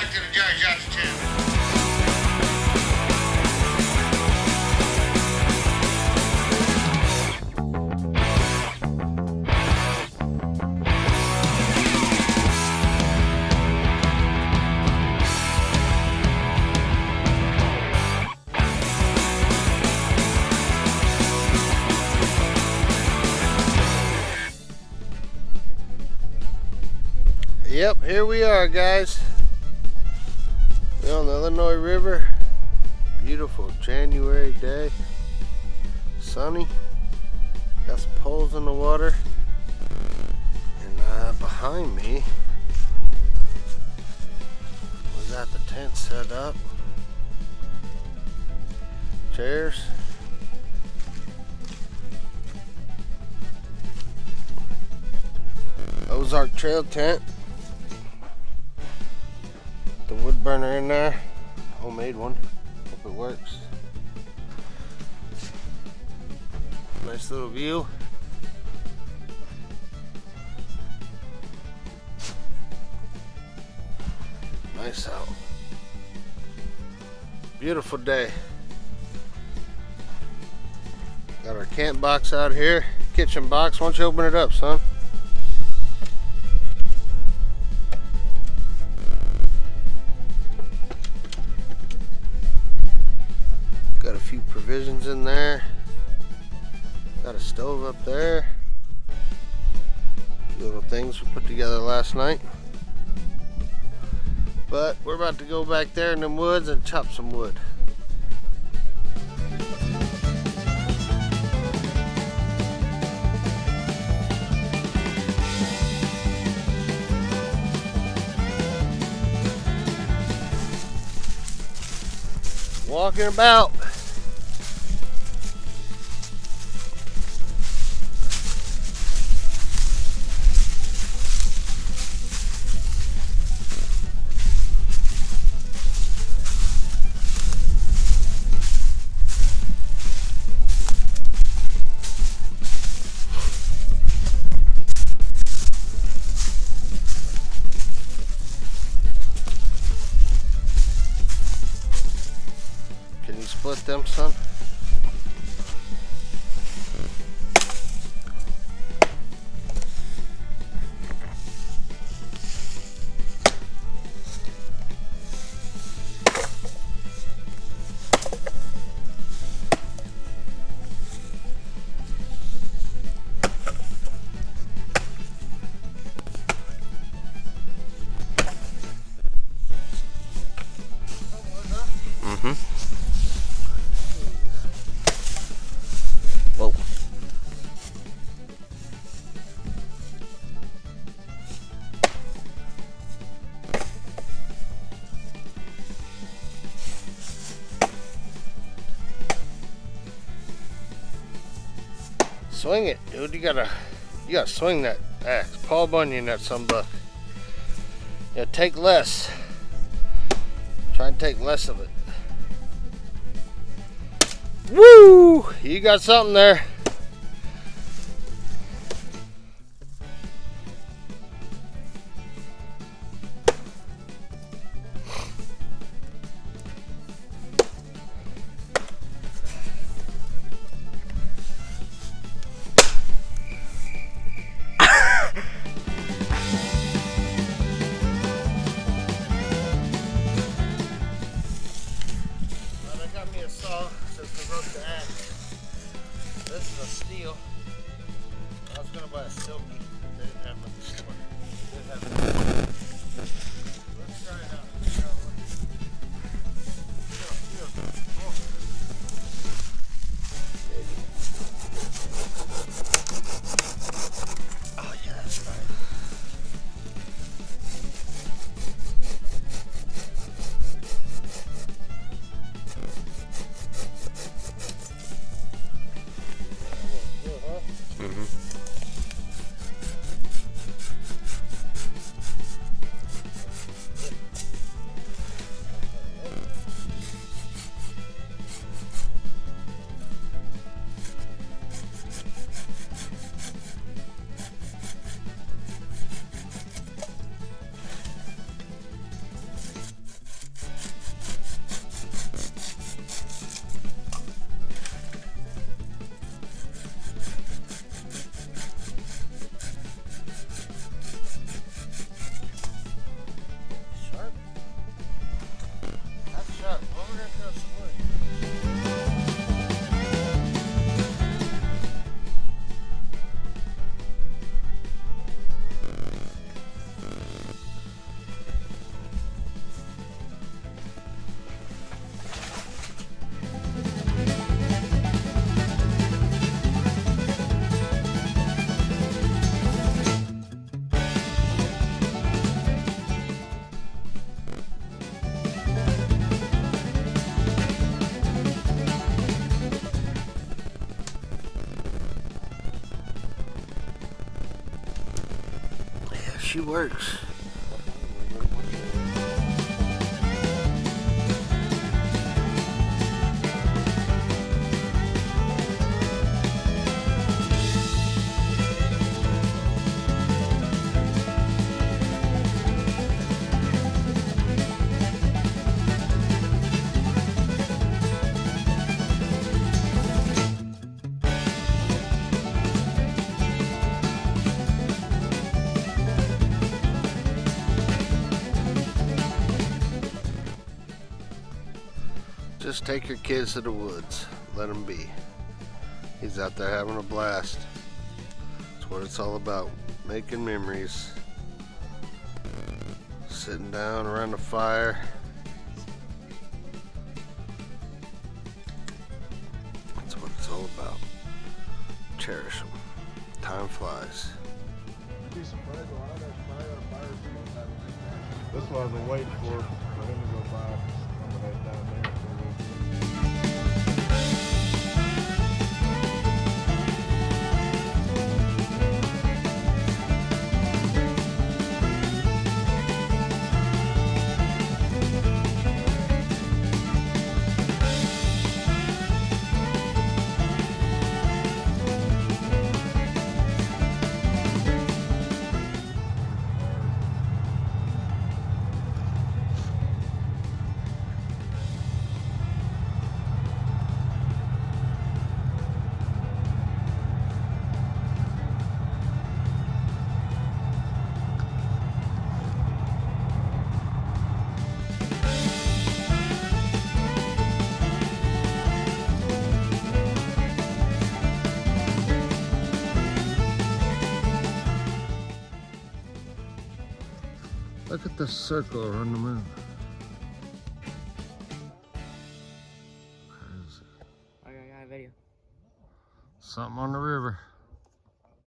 back to the Johnny Johnson channel. Yep, here we are, guys. We're on the Illinois River. Beautiful January day. Sunny. Got some poles in the water. And behind me we got the tent set up. Chairs. Ozark Trail tent. The wood burner in there, homemade one. Hope it works. Nice little view. Nice out. Beautiful day. Got our camp box out here, kitchen box. Why don't you open it up, son? Got a few provisions in there. Got a stove up there. A few little things we put together last night. But we're about to go back there in them woods and chop some wood. Walking about. Can you split them, son? Whoa. Swing it, dude. You gotta swing that axe. Paul Bunyan, that sunbuck. Yeah, take less. Try and take less of it. Woo! You got something there. Well, I got me a saw since we broke the axe. This she works. Just take your kids to the woods. Let them be. He's out there having a blast. That's what it's all about. Making memories. Sitting down around the fire. That's what it's all about. Cherish them. Time flies. That's what I've been waiting for him to go by on the way down there. Look at the circle around the moon. I got a video. Something on the river.